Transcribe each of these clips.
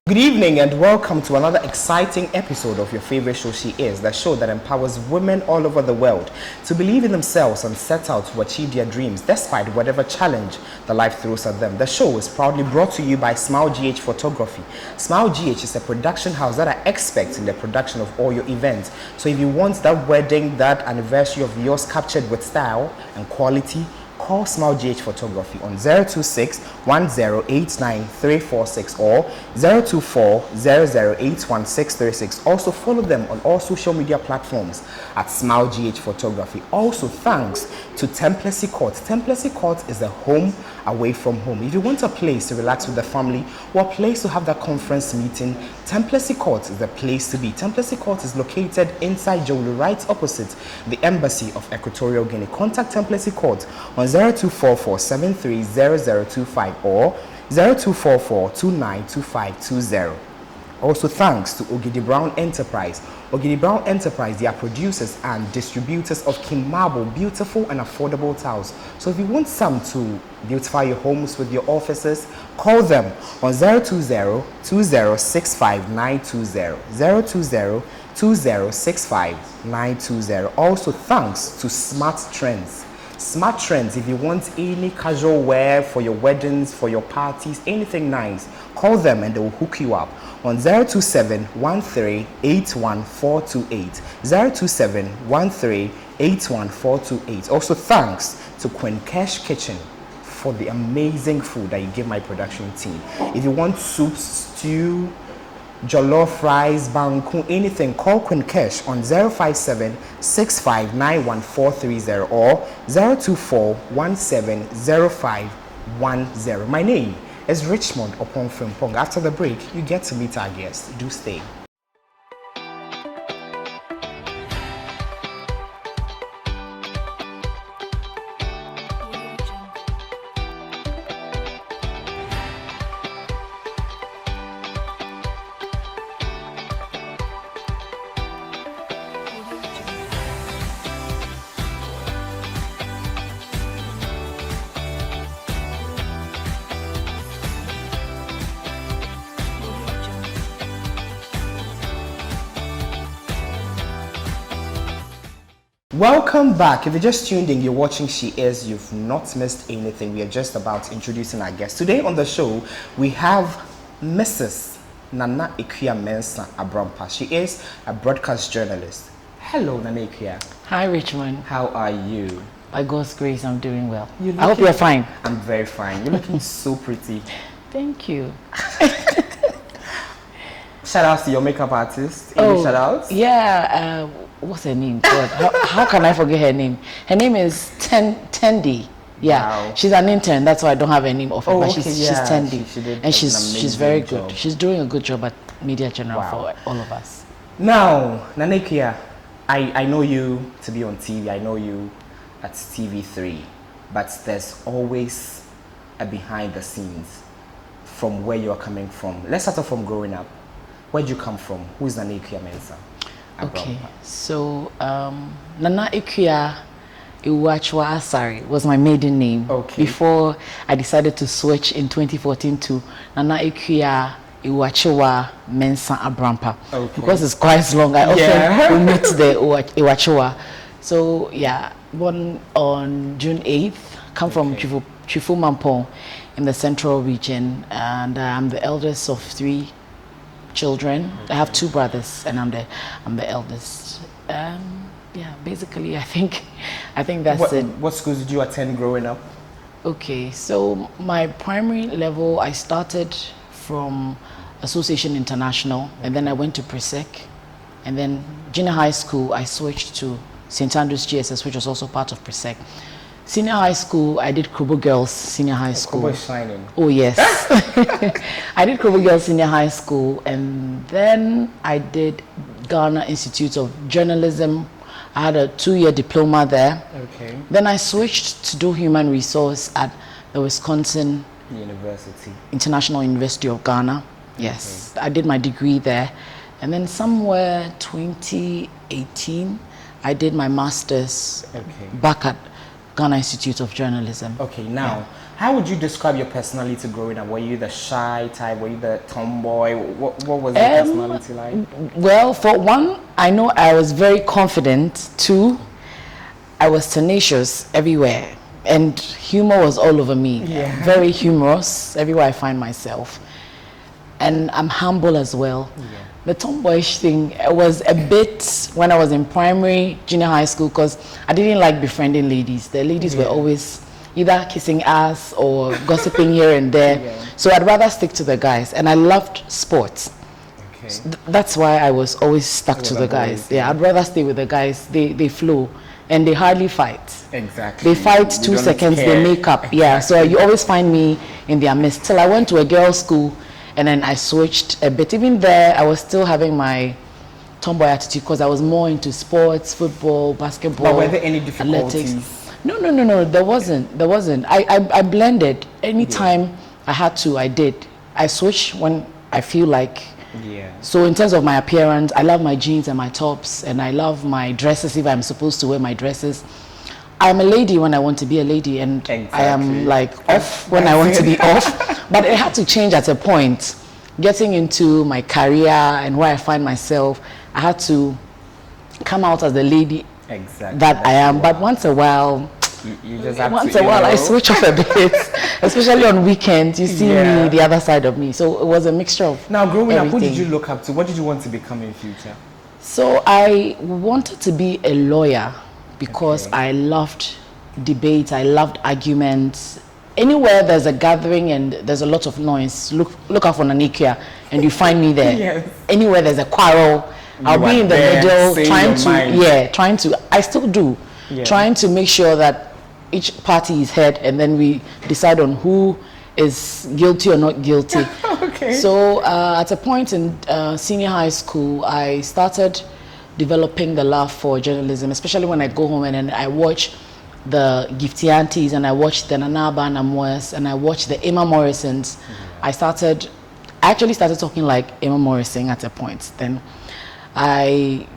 Good evening and welcome to another exciting episode of your favorite show, She Is, the show that empowers women all over the world to believe in themselves and set out to achieve their dreams despite whatever challenge the life throws at them. The show is proudly brought to you by Smile GH Photography. Smile GH is a production house that are experts in the production of all your events. So if you want that wedding, that anniversary of yours captured with style and quality, call Smile GH Photography on 026-1089-346 or 024-0081-636. Also follow them on all social media platforms at Smile GH Photography. Also thanks to Templessy Court. Templessy Court is a home away from home. If you want a place to relax with the family or a place to have that conference meeting, Templessy Court is the place to be. Templessy Court is located inside Jolu, right opposite the Embassy of Equatorial Guinea. Contact Templessy Court on 0244-730025 or 0244-292520. Also thanks to Ogidi Brown Enterprise. Ogidi Brown Enterprise, they are producers and distributors of King Marble, beautiful and affordable tiles. So if you want some to beautify your homes with your offices, call them on 020-2065-920. 020-2065-920. Also thanks to Smart Trends. Smart Trends, if you want any casual wear for your weddings, for your parties, anything nice, call them and they will hook you up on 027-13-81428. 027-13-81428. Also thanks to Queen Cash Kitchen for the amazing food that you give my production team. If you want soup, stew, jollof rice, banku, anything, call Queen Cash on 057-6591-430 or 024-170510. My name is Richmond Opon Frimpong. After the break, you get to meet our guests. Do stay. Welcome back. If you just tuned in, you're watching She Is. You've not missed anything. We are just about introducing our guest. Today on the show, we have Mrs. Akua Mensah-Aborampah. She is a broadcast journalist. Hello, Nana Akua. Hi, Richmond. How are you? By God's grace, I'm doing well. I hope you're fine. I'm very fine. You're looking so pretty. Thank you. Shout outs to your makeup artist. Any shout outs? Yeah. What's her name? God, how can I forget her name? Her name is Tendi. Yeah, wow. She's an intern. That's why I don't have her name off. But she's Tendi, and she's very good. She's doing a good job at Media General for all of us. Now, Nana Akua, I know you to be on TV. I know you at TV3, but there's always a behind the scenes from where you're coming from. Let's start off from growing up. Where'd you come from? Who's Nana Akua Mensah? Okay, so Nana Akua Mensah-Aborampah was my maiden name. Okay. Before I decided to switch in 2014 to Nana Akua Mensah-Aborampah. Okay. Because it's quite long. I often omit the Iwachiwa. So yeah, born on June 8th, come from Chifu Mampong in the central region, and I'm the eldest of 3 children. I have 2 brothers, and I'm the eldest. Yeah, basically, I think that's it. What schools did you attend growing up? Okay, so my primary level, I started from Association International, and then I went to Presec, and then junior high school, I switched to St. Andrews GSS, which was also part of Presec. Senior high school, I did Krobo Girls Senior High School. Krobo is shining. Oh yes. I did Krobo Girls Senior High School, and then I did Ghana Institute of Journalism. I had a 2-year diploma there. Okay. Then I switched to do human resource at the Wisconsin International University of Ghana. Yes. Okay. I did my degree there. And then somewhere 2018, I did my master's back at Ghana Institute of Journalism. Okay, now, how would you describe your personality growing up? Were you the shy type? Were you the tomboy? What was your personality like? Well, for one, I know I was very confident. Two, I was tenacious everywhere. And humor was all over me. Yeah. Very humorous everywhere I find myself. And I'm humble as well. Yeah. The tomboyish thing was a bit when I was in primary, junior high school, because I didn't like befriending ladies. The ladies were always either kissing ass or gossiping here and there. Yeah. So I'd rather stick to the guys. And I loved sports. Okay. So that's why I was always stuck to the guys. Yeah, I'd rather stay with the guys. They flow. And they hardly fight. Exactly. They fight 2 seconds, they make up. Yeah, so you always find me in their midst. Till I went to a girls' school, and then I switched a bit. Even there, I was still having my tomboy attitude because I was more into sports, football, basketball. But were there any difficulties? Athletics. No. There wasn't. I blended. Anytime I had to, I did. I switched when I feel like. Yeah. So in terms of my appearance, I love my jeans and my tops, and I love my dresses if I'm supposed to wear my dresses. I'm a lady when I want to be a lady, and I am like off when I want to be off. But it had to change at a point. Getting into my career and where I find myself, I had to come out as the lady that I am. But once a while, I switch off a bit, especially on weekends. You see me, the other side of me. So it was a mixture of Now, growing everything. up, who did you look up to? What did you want to become in future? So I wanted to be a lawyer because I loved debate. I loved arguments. Anywhere there's a gathering and there's a lot of noise, look out for Nanikia and you find me there. Yes. Anywhere there's a quarrel, I'll be in the middle trying to, I still do, trying to make sure that each party is heard, and then we decide on who is guilty or not guilty. So at a point in senior high school, I started developing the love for journalism, especially when I go home and then I watch the Gifty Aunties and I watch the Nanaba Namoas and I watch the Emma Morrisons. I actually started talking like Emma Morrison at a point. Then I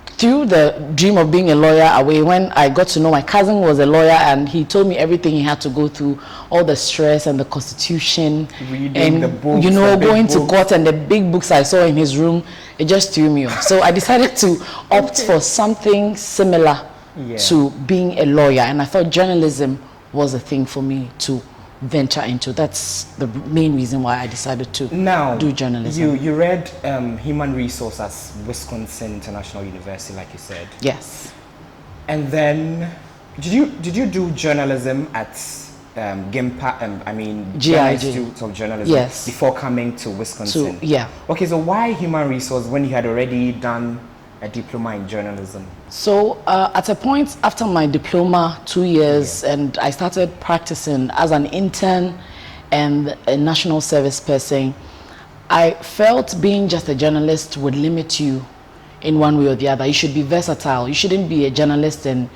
threw the dream of being a lawyer away when I got to know my cousin was a lawyer, and he told me everything he had to go through, all the stress and the constitution, reading the books, going to court, and the big books I saw in his room. It just threw me off. So I decided to opt for something similar to being a lawyer, and I thought journalism was a thing for me to venture into. That's the main reason why I decided to do journalism. You read human resource at Wisconsin International University, like you said. Yes. And then did you do journalism at Ghana Institute of Journalism before coming to Wisconsin? Okay, so why human resource when you had already done a diploma in journalism? So at a point after my diploma, 2 years, and I started practicing as an intern and a national service person, I felt being just a journalist would limit you in one way or the other. You should be versatile. You shouldn't be a journalist and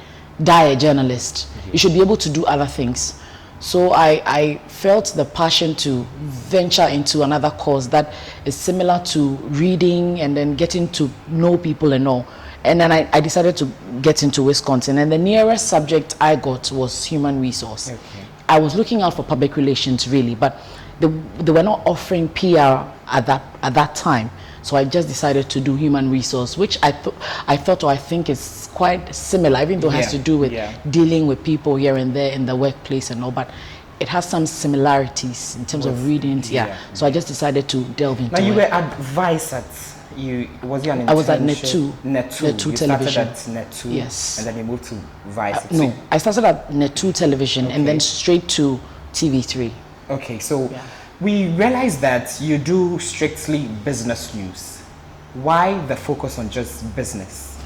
die a journalist. You should be able to do other things. So I felt the passion to venture into another course that is similar to reading and then getting to know people and all. And then I decided to get into Wisconsin, and the nearest subject I got was human resource. I was looking out for public relations really, but they were not offering PR at that time. So I just decided to do human resource, which I think is quite similar, even though it has to do with dealing with people here and there in the workplace and all, but it has some similarities in terms of reading. So I just decided to delve into it. Now you were at Vice at was you an internship? I was at Net2. Net2 you television. Started at Net2, yes. And then you moved to Vice. No, I started at Net2 television and then straight to TV3. Okay, so we realized that you do strictly business news. Why the focus on just business?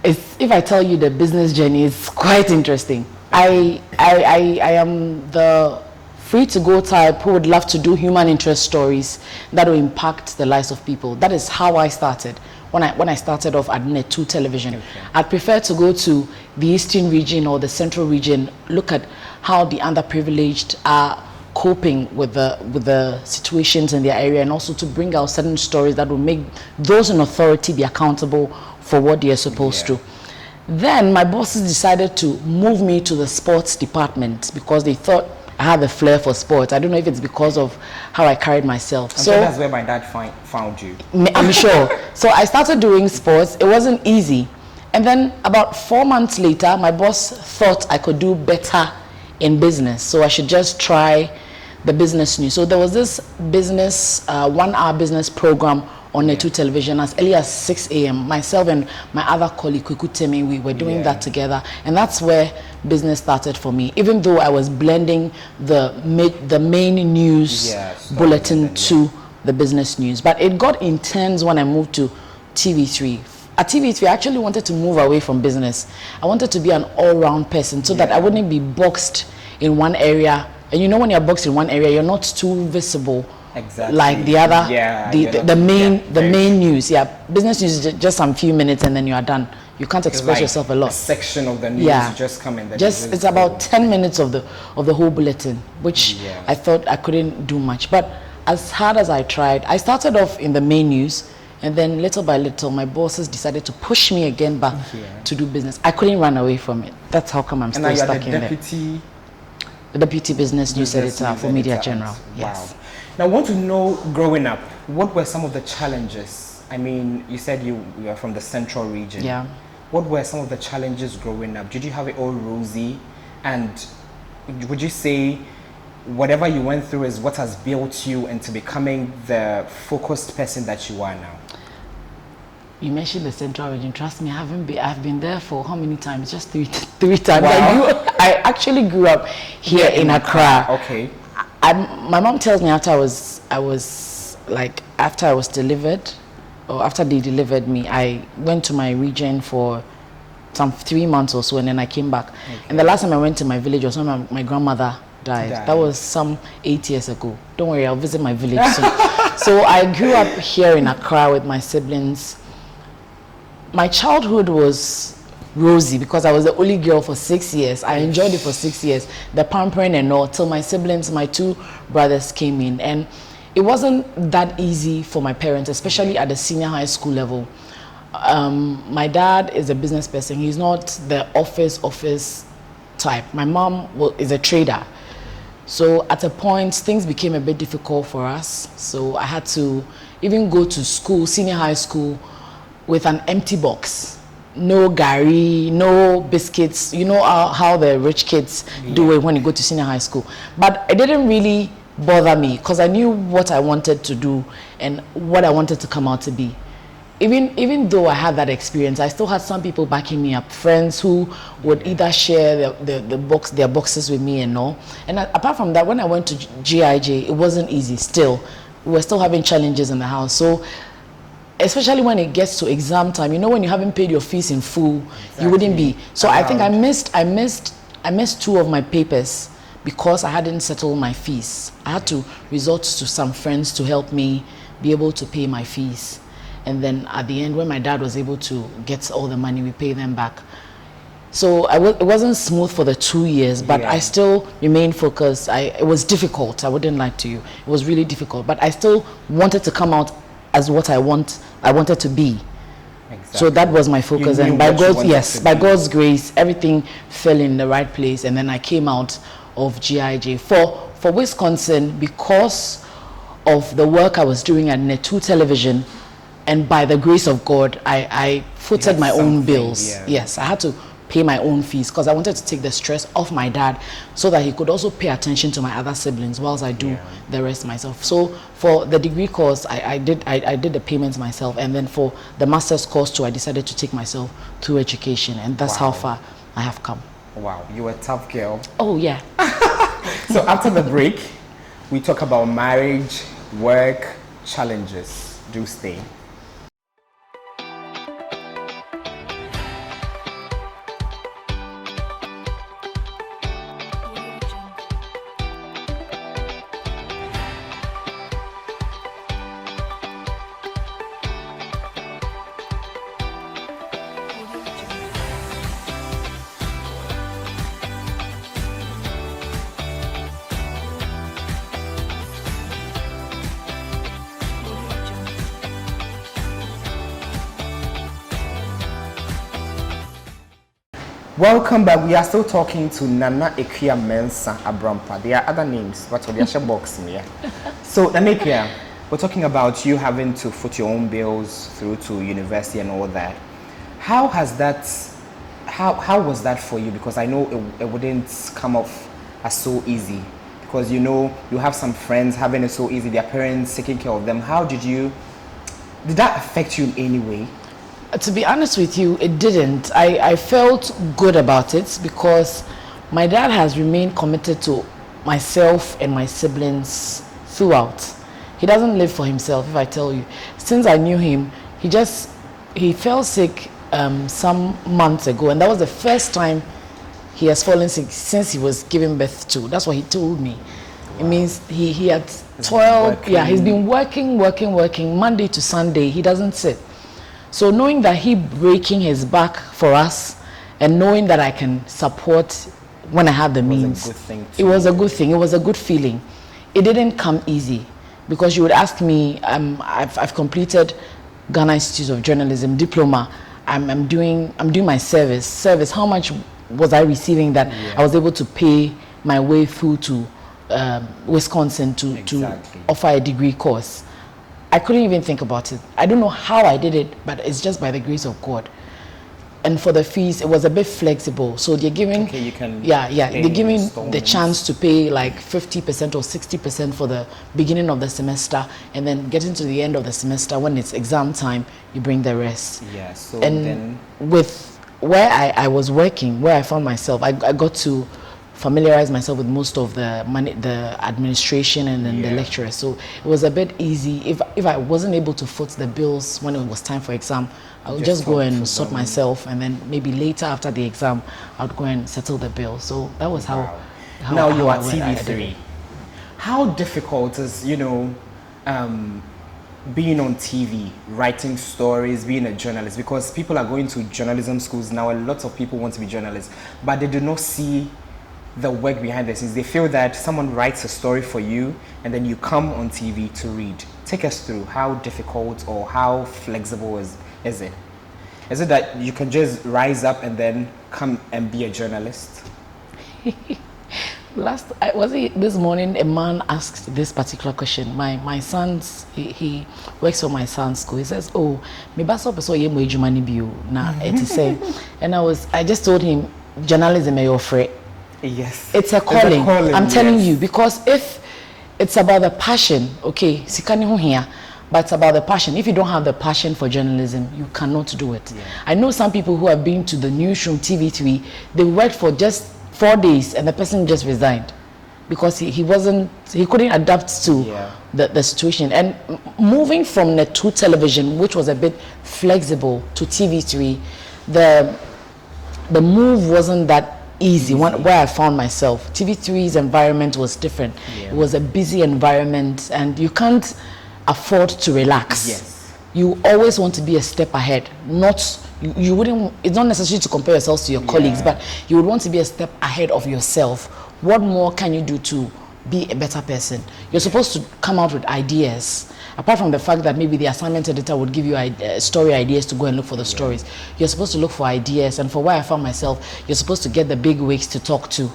If I tell you the business journey, it's quite interesting. I am the free-to-go type who would love to do human interest stories that will impact the lives of people. That is how I started. When I started off at Net2 television, I'd prefer to go to the eastern region or the central region, look at how the underprivileged are coping with the situations in their area, and also to bring out certain stories that will make those in authority be accountable for what they are supposed to. Then my bosses decided to move me to the sports department because they thought I had a flair for sports. I don't know if it's because of how I carried myself. So that's where my dad found you. I'm sure. So I started doing sports. It wasn't easy. And then about 4 months later, my boss thought I could do better in business. So I should just try the business news. So there was this business, 1 hour business program on Netu television as early as 6 a.m. Myself and my other colleague, Kuku Temi, we were doing that together. And that's where business started for me. Even though I was blending the main news bulletin to the business news. But it got intense when I moved to TV3. At TV3, I actually wanted to move away from business. I wanted to be an all-round person so that I wouldn't be boxed in one area. And you know, when you're boxed in one area, you're not too visible. Exactly. Like the other, the main news. Business news is just some few minutes and then you are done. You can't expose yourself a lot. A section of the news you just come in. It's about 10 minutes of the whole bulletin, which I thought I couldn't do much. But as hard as I tried, I started off in the main news, and then little by little, my bosses decided to push me again back to do business. I couldn't run away from it. That's how come I'm still stuck in there. The deputy business news editor for Media General. Yes. Wow. Now, I want to know, growing up, what were some of the challenges? I mean, you said you are from the central region. Yeah. What were some of the challenges growing up? Did you have it all rosy? And would you say whatever you went through is what has built you into becoming the focused person that you are now? You mentioned the central region. Trust me, I've been there for how many times? Just three times. Wow. I actually grew up here in Accra. Okay. My mom tells me after I was delivered, or after they delivered me, I went to my region for some 3 months or so, and then I came back. And the last time I went to my village was when my grandmother died. That was some 8 years ago. Don't worry, I'll visit my village soon. So I grew up here in Accra with my siblings. My childhood was rosy because I was the only girl for 6 years. I enjoyed it for 6 years, the pampering and all, till my siblings, my 2 brothers came in. And it wasn't that easy for my parents, especially at the senior high school level. My dad is a business person. He's not the office type. My mom is a trader. So at a point, things became a bit difficult for us. So I had to even go to school, senior high school, with an empty box. No gari, no biscuits. You know how the rich kids do it when you go to senior high school. But it didn't really bother me because I knew what I wanted to do and what I wanted to come out to be. Even though I had that experience, I still had some people backing me up, friends who would either share their boxes with me and all. And apart from that, when I went to GIJ, it wasn't easy still. We were still having challenges in the house. So especially when it gets to exam time, you know, when you haven't paid your fees in full, you wouldn't be. So I think I missed 2 of my papers because I hadn't settled my fees. I had to resort to some friends to help me be able to pay my fees. And then at the end, when my dad was able to get all the money, we paid them back. So it wasn't smooth for the 2 years, but I still remained focused. It was difficult. I wouldn't lie to you. It was really difficult, but I still wanted to come out as what I wanted to be. Exactly. So that was my focus, and by God's grace, everything fell in the right place, and then I came out of GIJ for Wisconsin because of the work I was doing at Netu Television, and by the grace of God, I footed my own bills. Yes, I had to pay my own fees because I wanted to take the stress off my dad so that he could also pay attention to my other siblings whilst I do the rest myself. So for the degree course, I did the payments myself, and then for the master's course too, I decided to take myself through education, and that's how far I have come. Wow, you were a tough girl. Oh yeah. So after the break, we talk about marriage, work, challenges. Do stay. Welcome back. We are still talking to Nana Akua Mensah-Aborampah. There are other names, but for the Asha box in here. So, Nana Akua, we're talking about you having to foot your own bills through to university and all that. How was that for you? Because I know it wouldn't come off as so easy. Because you know, you have some friends having it so easy, their parents taking care of them. Did that affect you in any way? To be honest with you, it didn't. I felt good about it because my dad has remained committed to myself and my siblings throughout. He doesn't live for himself, if I tell you. Since I knew him, he fell sick some months ago, and that was the first time he has fallen sick since he was giving birth to. That's what he told me. Wow. It means he had 12, he's been working Monday to Sunday. He doesn't sit. So knowing that he breaking his back for us and knowing that I can support when I have the means, it was a good thing. It was a good feeling. It didn't come easy because you would ask me, I've completed Ghana Institute of Journalism diploma. I'm doing my service. How much was I receiving that I was able to pay my way through to Wisconsin to offer a degree course? I couldn't even think about it. I don't know how I did it, but it's just by the grace of God. And for the fees, it was a bit flexible. So they're giving, they're giving the chance to pay like 50% or 60% for the beginning of the semester, and then getting to the end of the semester when it's exam time, you bring the rest. Yeah. So and then, with where I was working, where I found myself, I got to familiarize myself with most of the money, the administration, and then the lecturers. So it was a bit easy. If I wasn't able to foot the bills when it was time for exam, I would just go and sort myself, and then maybe later after the exam, I would go and settle the bill. So that was how now you are TV3. How difficult is being on TV, writing stories, being a journalist? Because people are going to journalism schools now. A lot of people want to be journalists, but they do not see the work behind the scenes. They feel that someone writes a story for you and then you come on TV to read. Take us through how difficult or how flexible is it? Is it that you can just rise up and then come and be a journalist? This morning a man asked this particular question. My son's he works for my son's school. He says, "Oh, me baso peso ye mo ejumani bio na eti say." And I just told him, journalism is your friend. Yes. It's a calling. I'm telling you, because if it's about the passion, okay, sikani ho here, but it's about the passion. If you don't have the passion for journalism, you cannot do it. Yeah. I know some people who have been to the newsroom TV3, they worked for just 4 days and the person just resigned because he couldn't adapt to the situation. And moving from Net2 television, which was a bit flexible, to TV3, the move wasn't that easy. Where I found myself, TV3's environment was different. It was a busy environment and you can't afford to relax. Yes. You always want to be a step ahead. You wouldn't, it's not necessary to compare yourselves to your colleagues, but you would want to be a step ahead of yourself. What more can you do to be a better person? You're supposed to come out with ideas. Apart from the fact that maybe the assignment editor would give you story ideas to go and look for the stories, you're supposed to look for ideas. And for where I found myself, you're supposed to get the big wigs to talk to.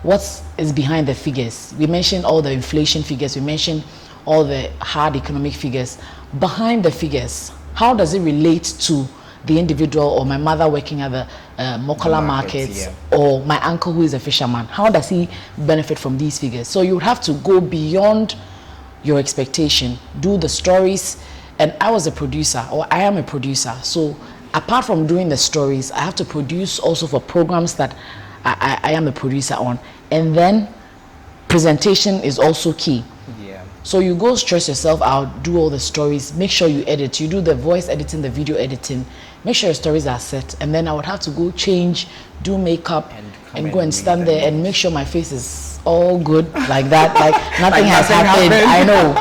What is behind the figures? We mentioned all the inflation figures. We mentioned all the hard economic figures. Behind the figures, how does it relate to the individual, or my mother working at the Mokola markets, or my uncle who is a fisherman? How does he benefit from these figures? So you would have to go beyond your expectation, do the stories. And I was a producer, or I am a producer. So apart from doing the stories, I have to produce also for programs that I am a producer on. And then presentation is also key. So you go stress yourself out, do all the stories, make sure you edit, you do the voice editing, the video editing, make sure your stories are set. And then I would have to go change, do makeup, and go and stand there and make sure my face is all good like that, like nothing has happened. I know.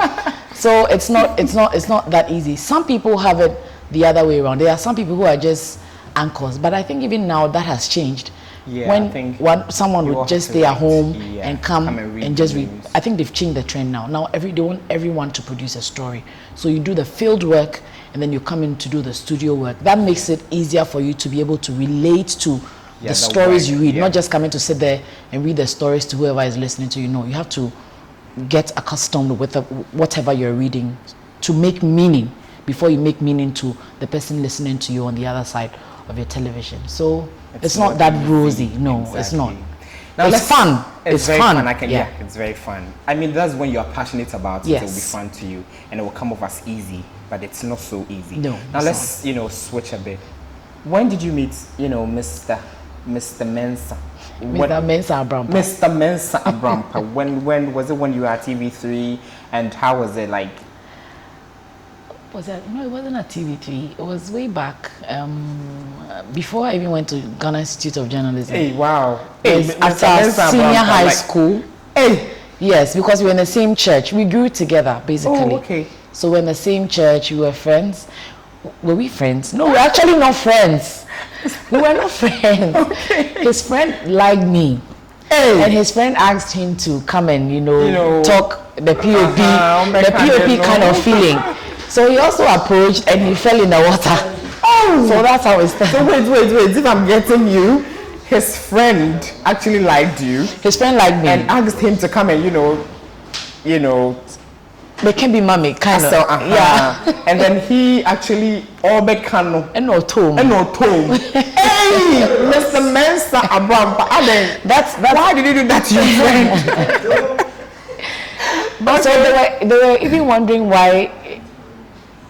So it's not that easy. Some people have it the other way around. There are some people who are just anchors, but I think even now that has changed. When someone would just stay at home and come and just read. I think they've changed the trend now. Now they want everyone to produce a story. So you do the field work and then you come in to do the studio work. That makes it easier for you to be able to relate to the stories you read, not just coming to sit there and read the stories to whoever is listening to you. No, you have to get accustomed with whatever you're reading to make meaning before you make meaning to the person listening to you on the other side of your television. So it's not that rosy. No, exactly. It's not. Now it's fun. It's fun. It's very fun. I mean, that's when you're passionate about it. It will be fun to you, and it will come off as easy. But it's not so easy. No. Now let's switch a bit. When did you meet Mr. Mensah? Mr. Mensah-Aborampah. Mr. Mensah-Aborampah. When was it? When you were at TV3, and how was it like? Was that? No, it wasn't at TV3. It was way back before I even went to Ghana Institute of Journalism. Hey, wow! After senior high school. Hey. Yes, because we were in the same church. We grew together, basically. Oh, okay. So we're in the same church. We were friends. Were we friends? No, we're actually not friends. We were not friends. Okay. His friend liked me. Hey. And his friend asked him to come and, talk the POP, the POP kind of feeling. So he also approached and he fell in the water. Oh! So that's how it started. So wait. If I'm getting you, his friend actually liked you. His friend liked me. And asked him to come and, They can be mommy, kind of. Yeah. And then he actually Obekano. And no tone. Hey, Mr. Mensah-Aborampah. That's why did you do that to your friend? So they were even wondering why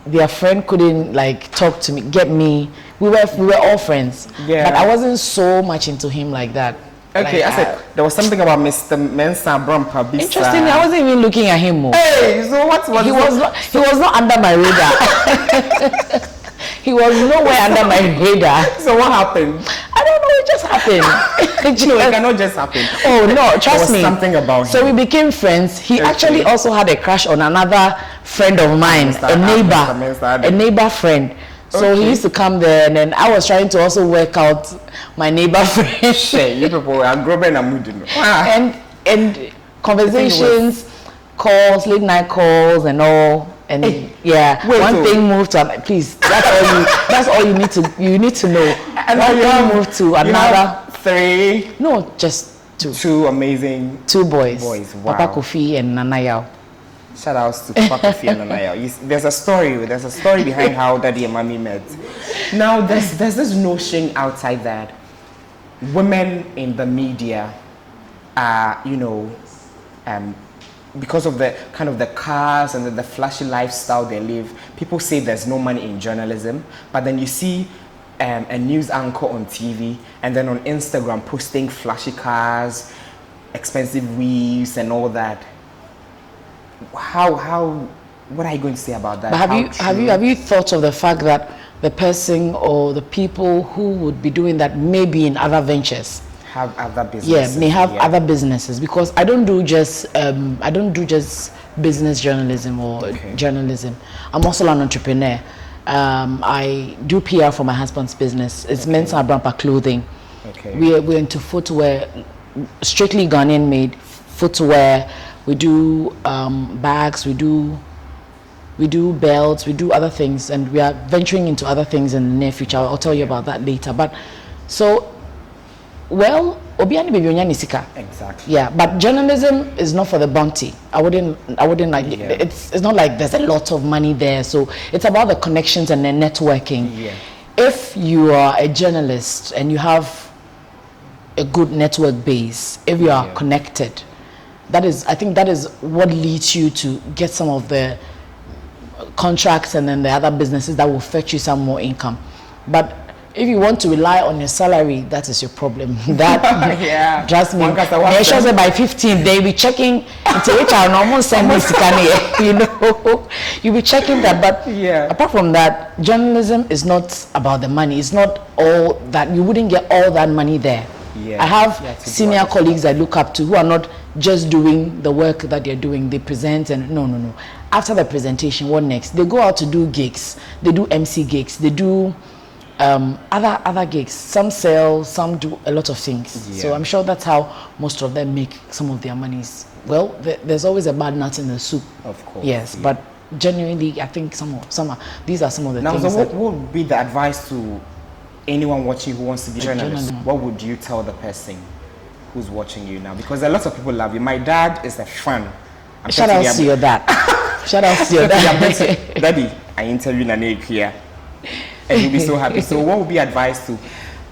their friend couldn't talk to me, get me. We were all friends. Yeah. But I wasn't so much into him like that. Okay, I said there was something about Mr. Mensah-Aborampah. Interesting. I wasn't even looking at him more. Hey, so what was he was not under my radar. He was nowhere under my radar. So what happened? I don't know. It just happened. No, it cannot just happen. Oh no, trust me. Something about him. So we became friends. He actually also had a crush on another friend of mine, a neighbor friend. So he used to come there, and then I was trying to also work out my neighbor friend. You people are growing and moving. And conversations, calls, late night calls, and all. And one thing moved to please. That's all you need to know. And one thing moved to another. 3. No, just 2. 2 amazing. 2 boys. Wow. Papa Kofi and Nana Yao. Shout outs to Papa Kofi and Nana Yao. There's a story behind how Daddy and Mommy met. Now there's this notion outside that women in the media are, because of the kind of the cars and the flashy lifestyle they live, people say there's no money in journalism. But then you see a news anchor on TV and then on Instagram posting flashy cars, expensive weaves and all that. What are you going to say about that? But have you thought of the fact that the person or the people who would be doing that may be in other ventures? Have other businesses. Yeah, may have other businesses, because I don't do just business journalism or journalism. I'm also an entrepreneur. I do PR for my husband's business. It's Mensah-Aborampah Clothing. Okay. We're into footwear, strictly Ghanaian made footwear. We do bags. We do belts. We do other things, and we are venturing into other things in the near future. I'll tell you about that later. But so. Well, exactly. Yeah, but journalism is not for the bounty. I wouldn't like it. It's not like there's a lot of money there. So it's about the connections and the networking. Yeah. If you are a journalist and you have a good network base, if you are connected, I think that is what leads you to get some of the contracts and then the other businesses that will fetch you some more income. But if you want to rely on your salary, that is your problem. That trust me. They show that by 15, they'll be checking into which I almost send me you'll be checking that. But apart from that, journalism is not about the money. It's not all that. You wouldn't get all that money there. I have senior colleagues I look up to who are not just doing the work that they're doing. They present and no. After the presentation, what next? They go out to do gigs. They do MC gigs. They do other gigs. Some sell, some do a lot of things. So I'm sure that's how most of them make some of their monies. Well, there's always a bad nut in the soup. Of course. Yes, but genuinely, I think these are some of the things. Now, so what would be the advice to anyone watching who wants to be a journalist, what would you tell the person who's watching you now? Because a lot of people love you. My dad is a fan. Shout out to your dad. Shout out to your dad. Daddy, I interviewed Nane here, and you'll be so happy. So what would be advice to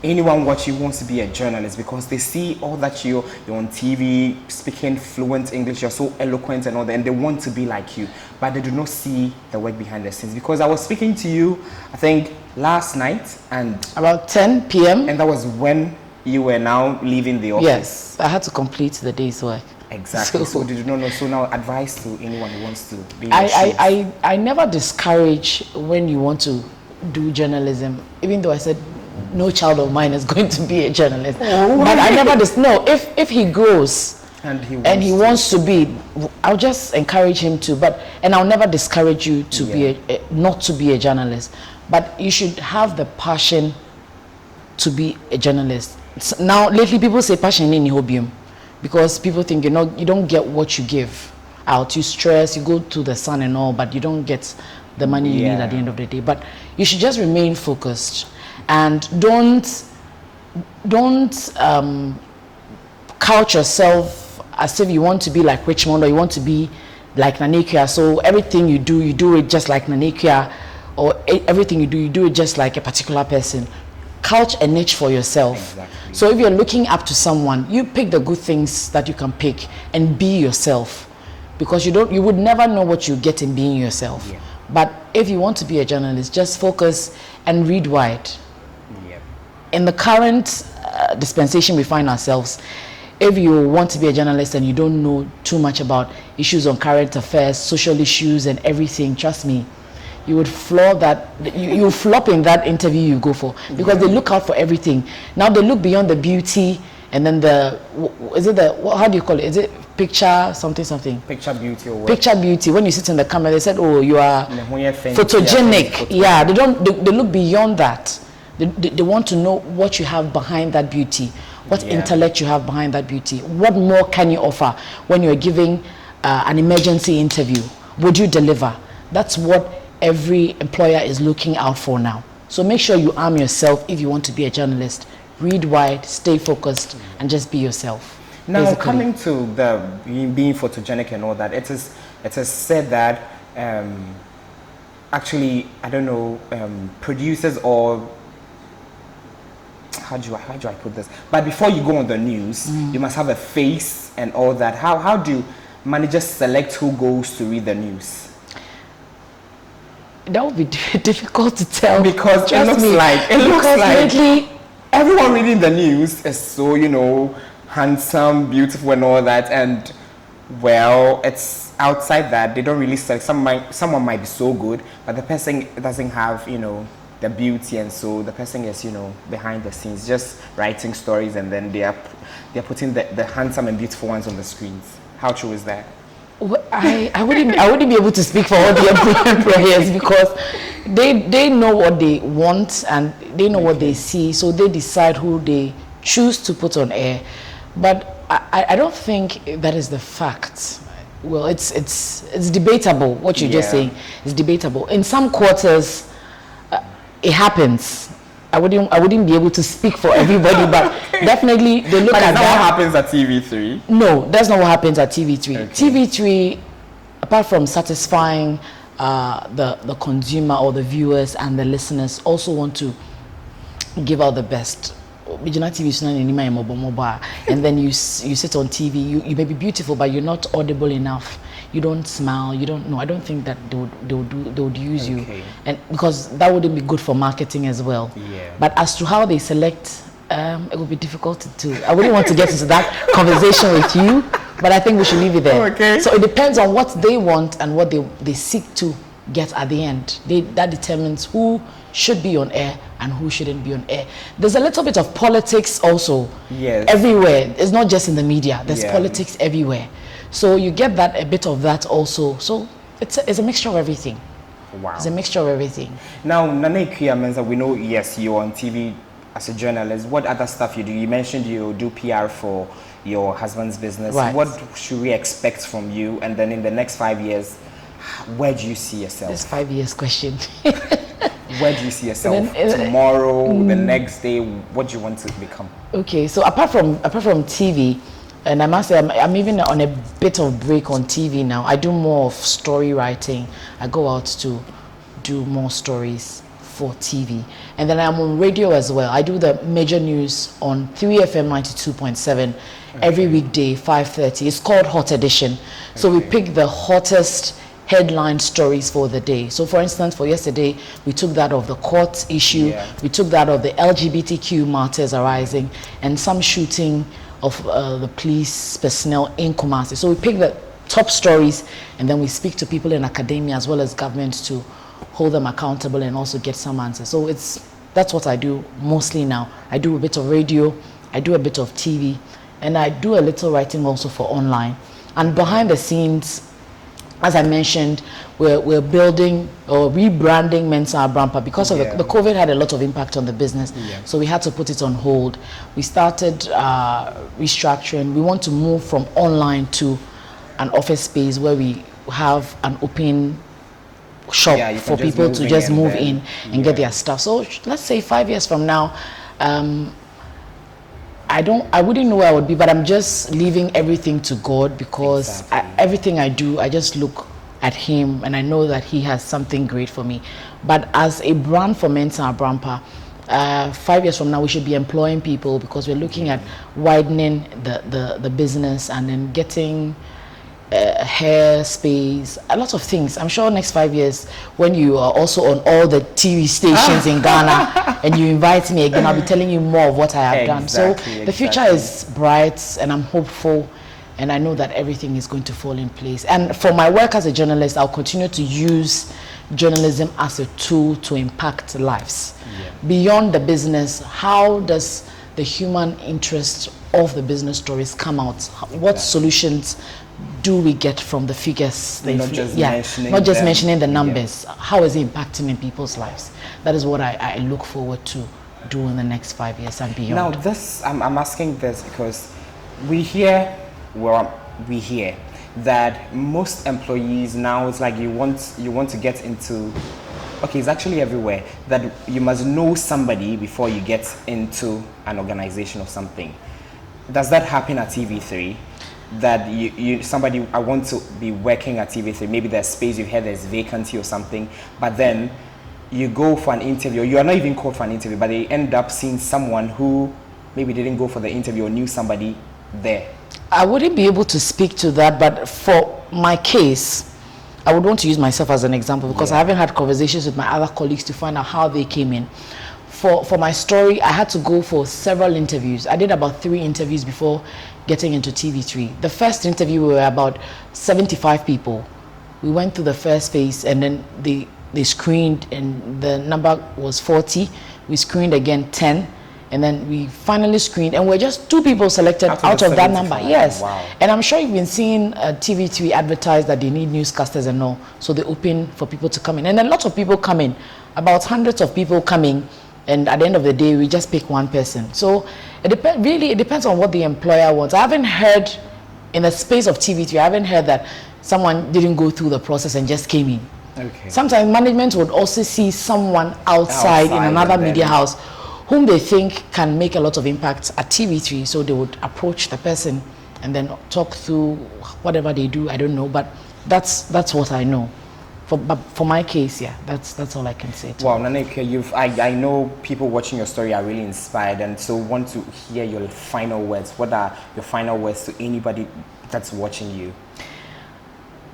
anyone watching who wants to be a journalist? Because they see all that you're on TV, speaking fluent English, you're so eloquent and all that, and they want to be like you, but they do not see the work behind the scenes. Because I was speaking to you, I think, last night, and about 10 p.m. and that was when you were now leaving the office. Yes, I had to complete the day's work. Exactly. So did you not know? So now advice to anyone who wants to be in I never discourage when you want to do journalism, even though I said no child of mine is going to be a journalist. Oh, but I never no. If he grows and he wants to be, I'll just encourage him to. And I'll never discourage you to be not to be a journalist. But you should have the passion to be a journalist. Now lately people say passion in hobium, because people think you don't get what you give out. You stress, you go to the sun and all, but you don't get the money you need at the end of the day. But you should just remain focused and don't couch yourself as if you want to be like Richmond or you want to be like Nanekia. So everything you do it just like Nanekia, or everything you do it just like a particular person. Couch a niche for yourself. Exactly. So if you're looking up to someone, you pick the good things that you can pick and be yourself, because you would never know what you get in being yourself. Yeah. But if you want to be a journalist, just focus and read wide. Yeah. In the current dispensation we find ourselves, if you want to be a journalist and you don't know too much about issues on current affairs, social issues and everything, trust me, you would flop in that interview you go for, because they look out for everything. Now they look beyond the beauty, and then how do you call it? Is it picture something? Picture beauty or what? Picture beauty. When you sit in the camera, they said, "Oh, you are photogenic." Yeah, they look beyond that. They want to know what you have behind that beauty, what intellect you have behind that beauty. What more can you offer when you're giving an emergency interview? Would you deliver? That's what every employer is looking out for now. So make sure you arm yourself if you want to be a journalist. Read wide, stay focused, and just be yourself. Now, basically, coming to the being photogenic and all that, it is said that actually, I don't know, producers or how do I put this? But before you go on the news, you must have a face and all that. How do managers select who goes to read the news? That would be difficult to tell, because it looks like lately everyone reading the news is so handsome, beautiful and all that, and well, it's outside that they don't really select. Someone might be so good, but the person doesn't have the beauty, and so the person is behind the scenes just writing stories, and then they're putting the handsome and beautiful ones on the screens. How true is that? Well, I wouldn't be able to speak for all the employers, because they know what they want and they know what they see, so they decide who they choose to put on air. But I don't think that is the fact. Well, it's debatable. What you're just saying is debatable. In some quarters, it happens. I wouldn't be able to speak for everybody, but definitely they look at that. What happens at TV3? No, that's not what happens at TV3. Okay. TV3, apart from satisfying the consumer or the viewers and the listeners, also want to give out the best. And then you sit on TV, you may be beautiful, but you're not audible enough. You don't smile, you don't know. I don't think that they would use you, and because that wouldn't be good for marketing as well. Yeah. But as to how they select, it would be difficult to. I wouldn't want to get into that conversation with you, but I think we should leave it there. Okay. So it depends on what they want and what they seek to get at the end. That determines who should be on air and who shouldn't be on air. There's a little bit of politics also everywhere. It's not just in the media. There's politics everywhere. So you get a bit of that also. So it's a mixture of everything. Wow. It's a mixture of everything. Now, Akua Mensah, we know, yes, you're on TV as a journalist. What other stuff you do? You mentioned you do PR for your husband's business. Right. What should we expect from you? And then in the next 5 years, where do you see yourself? This 5 years question. Where do you see yourself tomorrow, the next day? What do you want to become? Okay, so apart from TV, and I must say I'm even on a bit of break on TV now. I do more of story writing. I go out to do more stories for TV, and then I'm on radio as well. I do the major news on 3FM 92.7 every weekday 5:30. It's called Hot Edition. So we pick the hottest headline stories for the day. So for instance, for yesterday, we took that of the court issue, we took that of the LGBTQ matters arising, and some shooting of the police personnel in Kumasi. So we pick the top stories, and then we speak to people in academia as well as government to hold them accountable and also get some answers. So that's what I do mostly now. I do a bit of radio, I do a bit of TV, and I do a little writing also for online. And behind the scenes, as I mentioned, we're building or rebranding Mensah-Aborampah because of the COVID had a lot of impact on the business. So we had to put it on hold. We started restructuring. We want to move from online to an office space where we have an open shop for people to just move in and get their stuff. So let's say 5 years from now, I wouldn't know where I would be, but I'm just leaving everything to God because everything I do, I just look at Him and I know that He has something great for me. But as a brand for Mensah-Aborampah, 5 years from now, we should be employing people because we're looking at widening the business and then getting hair space, a lot of things. I'm sure next 5 years, when you are also on all the TV stations in Ghana and you invite me again, I'll be telling you more of what I have done. So the future is bright and I'm hopeful, and I know that everything is going to fall in place. And for my work as a journalist, I'll continue to use journalism as a tool to impact lives. Beyond the business, how does the human interest of the business stories come out? What solutions do we get from the figures? Not just mentioning the numbers. How is it impacting in people's lives? That is what I look forward to do in the next 5 years and beyond. Now, this I'm asking this because we hear that most employees now, it's like you want to get into, okay, it's actually everywhere, that you must know somebody before you get into an organization or something. Does that happen at TV3? That somebody, I want to be working at TV3, maybe there's space, you hear there's vacancy or something, but then you go for an interview, you are not even called for an interview, but they end up seeing someone who maybe didn't go for the interview or knew somebody there. I wouldn't be able to speak to that, but for my case, I would want to use myself as an example because I haven't had conversations with my other colleagues to find out how they came in. For my story, I had to go for several interviews. I did about 3 interviews before getting into TV3. The first interview, we were about 75 people. We went through the first phase and then they screened and the number was 40. We screened again 10 and then we finally screened and we're just 2 people selected out of that number. Yes. Wow. And I'm sure you've been seeing TV3 advertise that they need newscasters and all. So they open for people to come in. And a lot of people come in, about hundreds of people coming. And at the end of the day, we just pick one person. So it depends on what the employer wants. I haven't heard, in the space of TV3, I haven't heard that someone didn't go through the process and just came in. Okay. Sometimes management would also see someone outside in another media house whom they think can make a lot of impact at TV3. So they would approach the person and then talk through whatever they do. I don't know, but that's what I know. But for my case, that's all I can say. Wow, Naneke, I know people watching your story are really inspired, and so want to hear your final words. What are your final words to anybody that's watching you?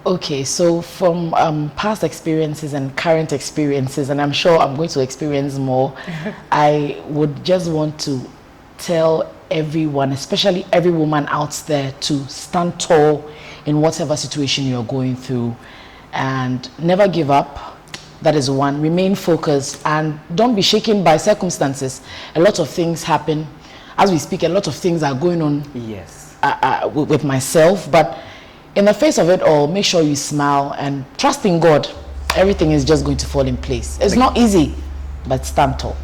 Okay, so from past experiences and current experiences, and I'm sure I'm going to experience more, I would just want to tell everyone, especially every woman out there, to stand tall in whatever situation you're going through. And never give up. That is one. Remain focused and don't be shaken by circumstances. A lot of things happen as we speak. A lot of things are going on. Yes. With myself, but in the face of it all, make sure you smile and trust in God. Everything is just going to fall in place. It's not easy, but stand tall.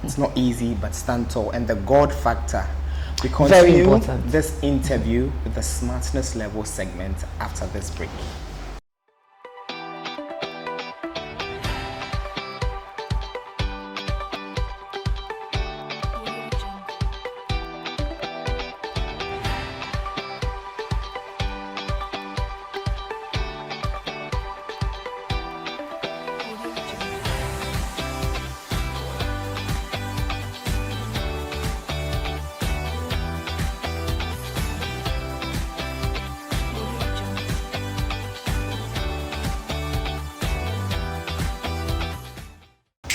It's not easy, but stand tall. And the God factor. We continue this interview with the Smartness level segment after this break.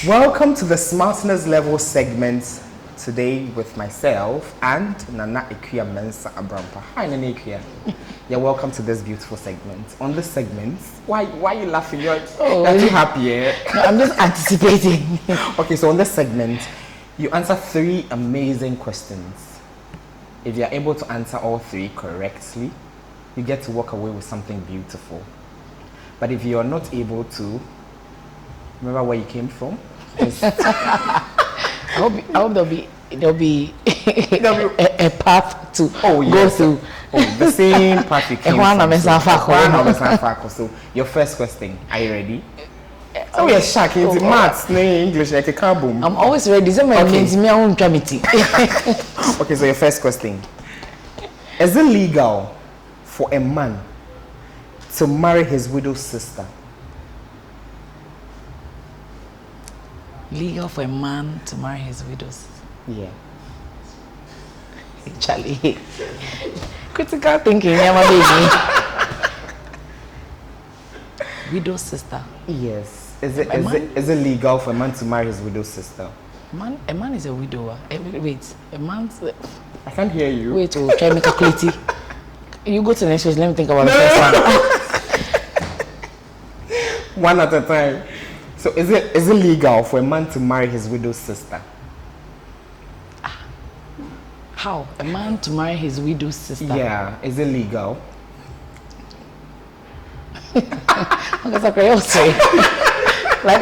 Welcome to the Smartness level segment today with myself and Nana Akua Mensah-Aborampah. Hi, Nana Akua. You're welcome to this beautiful segment. On this segment, why are you laughing? You're too happy, eh? No, I'm just anticipating. Okay, so on this segment, you answer 3 amazing questions. If you're able to answer all 3 correctly, you get to walk away with something beautiful. But if you're not able to, remember where you came from? I hope there'll be a path to go through. Oh, the same path you came from. So your first question, are you ready? So we are shocked into maths, English, like a kaboom. I'm always ready. Okay, so your first question. Is it legal for a man to marry his widow's sister? Legal for a man to marry his widow's? Yeah. Charlie. Critical thinking, never baby. Widow's sister? Yes. Is it legal for a man to marry his widow's sister? A man is a widower. Wait, a man's... I can't hear you. Wait, try me calculate. You go to the next question, let me think about the first one. One at a time. So is it legal for a man to marry his widow's sister? How? A man to marry his widow's sister? Yeah, is it legal? Like,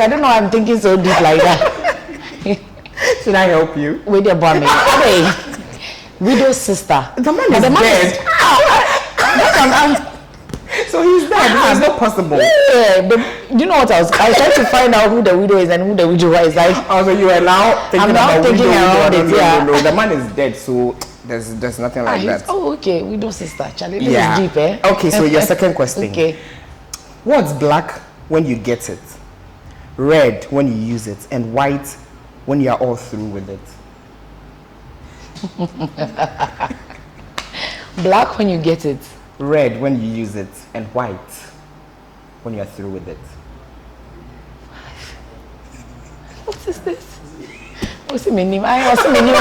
I don't know, I'm thinking so deep like that. Should I help you? Wait there, Bami. Hey, widow's sister. The man is dead. So he's dead. It's not possible. Yeah, but you know what I was trying to find out who the widow is and who the widower is. Like, so you are now thinking about thinking around it. No, the man is dead, so there's nothing like that. Oh, okay, widow sister. Charlie, this is deep, eh? Okay, so your second question. Okay. What's black when you get it, red when you use it, and white when you are all through with it? Black when you get it, red when you use it, and white when you are through with it. What is this? What's the name? What's the name?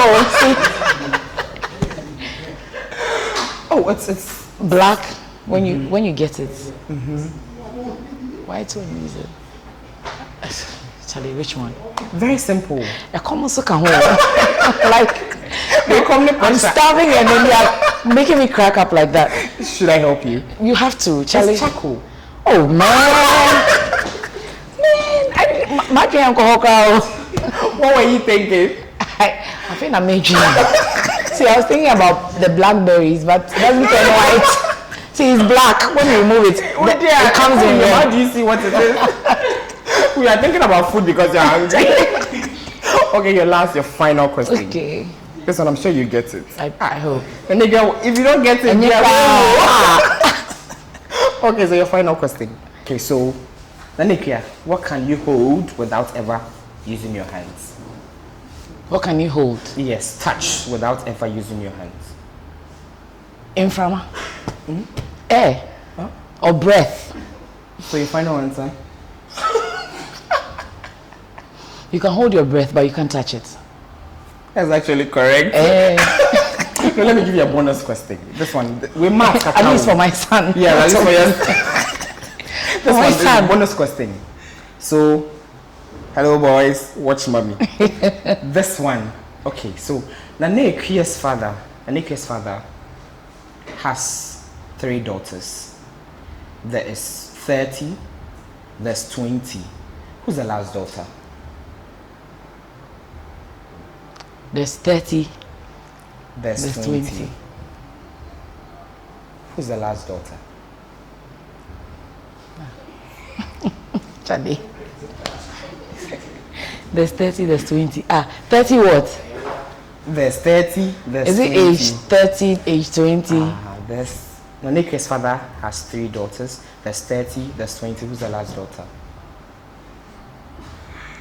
Oh, it's black when you get it. White when you use it. Charlie, which one? Very simple. Like, I'm starving and then you're making me crack up like that. Should I help you? You have to, Charlie. It's charcoal. Oh man, my uncle. What were you thinking? I think I'm making. See, I was thinking about the blackberries, but it doesn't turn white. See, it's black. When you remove it, it comes in there. How do you see what it is? We are thinking about food because you're hungry. Okay, your final question. Okay. This one, I'm sure you get it. I hope. And again, if you don't get it, okay, so your final question. Okay, so, Nanikia, what can you hold without ever using your hands? What can you hold? Yes, touch without ever using your hands. Inframa. Air. Huh? Or breath. So your final answer? You can hold your breath, but you can't touch it. That's actually correct. No, let me give you a bonus question. This one, we mark at least for my son. Yeah, at least for your this one is a bonus question. So, hello boys, watch mommy. This one, okay. So, Nane Akua's father has 3 daughters. There is 30. There's 20. Who's the last daughter? There's 30. There's 20. Who's the last daughter? Charlie. There's 30, there's 20. 30 what? There's 30, there's Is 20. It age 30, age 20? There's Nonike's father has 3 daughters. There's 30, there's 20. Who's the last daughter?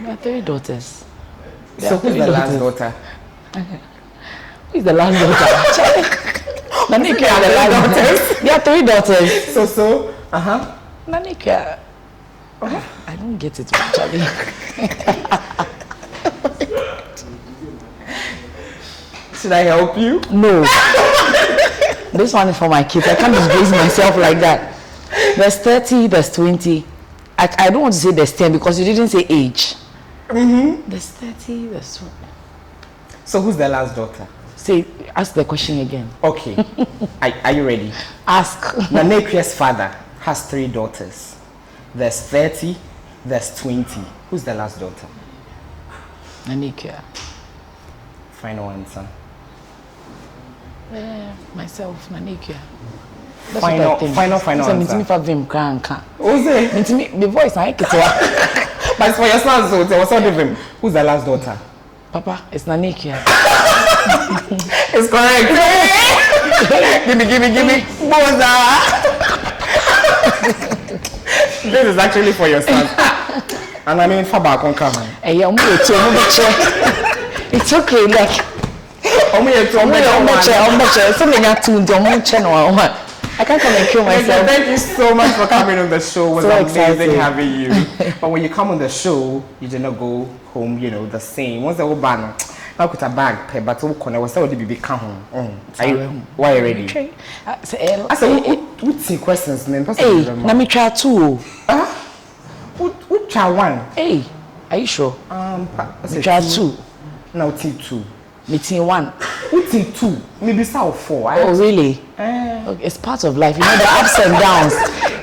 There are 3 daughters. So who's the last daughter? Who is the last daughter? Nonike are the last daughters. There are 3 daughters. So, Nonike. I don't get it actually. Should I help you? No. This one is for my kids. I can't disgrace myself like that. There's 30, there's 20. I don't want to say there's 10 because you didn't say age. There's 30, there's 20. So who's the last daughter? Say, ask the question again. Okay. Are you ready? Ask. Nanekua's father has 3 daughters. There's 30, there's 20. Who's the last daughter? Nanekua. Final answer. Myself, Nanekua. Final answer. Who's it? The voice, I get it. But for your son, so what's all of him? Who's the last daughter? Papa, it's Nanekua. It's correct. give me. Boza. This is actually for your son. And I mean, Faba can come. It's okay, like. I can't come and kill myself. Thank you so much for coming on the show. It was so amazing exciting. having you. But when you come on the show, you do not go home, the same. Once the whole banner, now put a bag, but all corner was already be come home. Why are you ready? Okay. I said, what's the questions? Hey, let me try 2. What try 1? Hey, are you sure? Try 2. No, T2. Meeting 1. What's T2? Maybe 4. Oh, really? Okay, it's part of life. The ups and downs.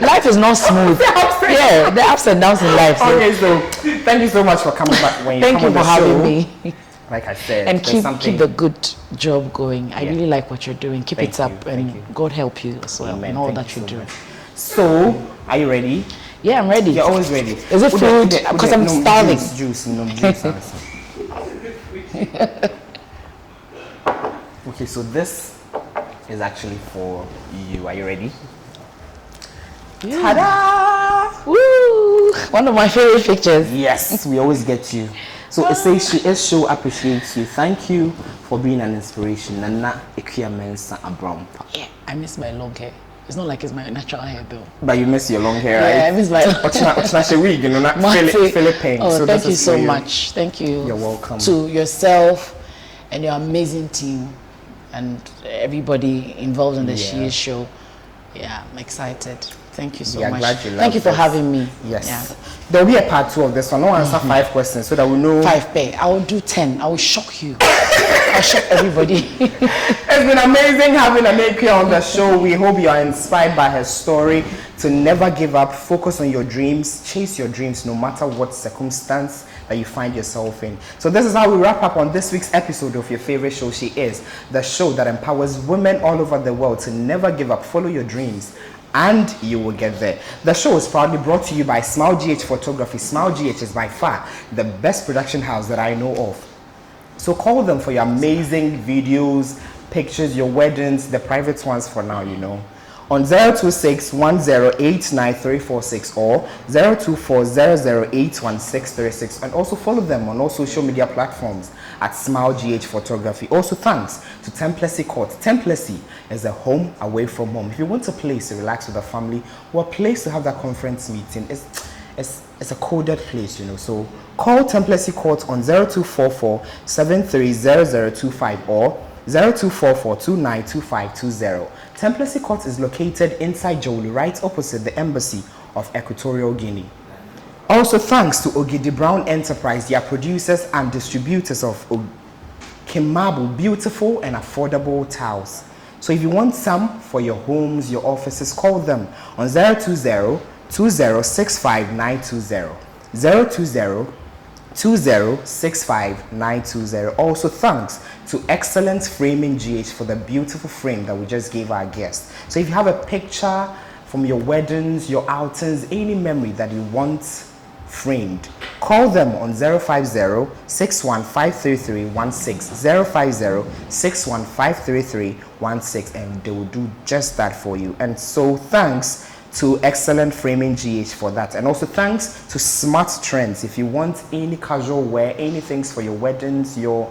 Life is not smooth. The ups and downs in life. So. Okay, so thank you so much for coming back. Thank you for having me. Like I said, and keep the good job going. I really like what you're doing. Keep it up, and God help you as well in all that you do. So, are you ready? Yeah, I'm ready. You're always ready. Is it food? Because I'm starving. Juice. Okay, so this is actually for you. Are you ready? Yeah. Ta-da! Woo! One of my favorite pictures. Yes, we always get you. So it says she is so appreciates you. Thank you for being an inspiration. Nana Akua Mensah-Aborampah. Yeah, I miss my long hair. It's not like it's my natural hair though. But you miss your long hair, right? Yeah, I miss my wig, not Philippine. Oh, so thank you so much. Thank you. You're welcome. To yourself and your amazing team and everybody involved in the She Is show. Yeah, I'm excited. Thank you so much. Thank you for having me. Yes. Yeah. There will be a part 2 of this one. I'll answer 5 questions so that we know. 5 pay. I will do 10. I will shock you. I'll shock everybody. It's been amazing having Nanekua on the show. We hope you are inspired by her story to never give up, focus on your dreams, chase your dreams no matter what circumstance that you find yourself in. So this is how we wrap up on this week's episode of your favorite show, She Is, the show that empowers women all over the world to never give up, follow your dreams, and you will get there. The show is proudly brought to you by Smile GH Photography. Smile GH is by far the best production house that I know of. So call them for your amazing videos, pictures, your weddings, the private ones for now, on 026-1089-346 or 024-008-1636, and also follow them on all social media platforms at Smile GH Photography. Also thanks to Templessy Court. Templessy is a home away from home. If you want a place to relax with the family or a place to have that conference meeting, it's a coded place, So call Templessy Court on 0244-730025 or 0244-292520. Templessy Court is located inside Joli, right opposite the Embassy of Equatorial Guinea. Also thanks to Ogidi Brown Enterprise, they are producers and distributors of Kimabu beautiful and affordable towels. So if you want some for your homes, your offices, call them on 020-2065-920. 020-2065-920. Also thanks to Excellent Framing GH for the beautiful frame that we just gave our guest. So if you have a picture from your weddings, your outings, any memory that you want framed, call them on 050-6153316, 050-6153316, and they will do just that for you. And so thanks to Excellent Framing GH for that. And also thanks to Smart Trends. If you want any casual wear, anything for your weddings, your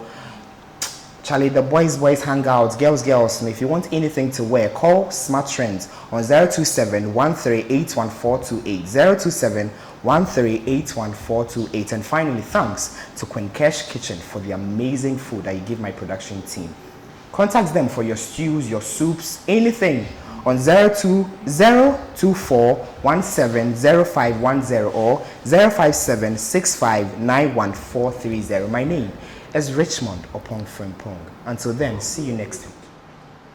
the boys hangouts, girls, and if you want anything to wear, call Smart Trends on 027-138-1428, 13814228. And finally, thanks to Quenkesh Kitchen for the amazing food that you give my production team. Contact them for your stews, your soups, anything on 02024170510 or 05765911430. My name is Richmond Opong Frimpong. Until then, see you next week.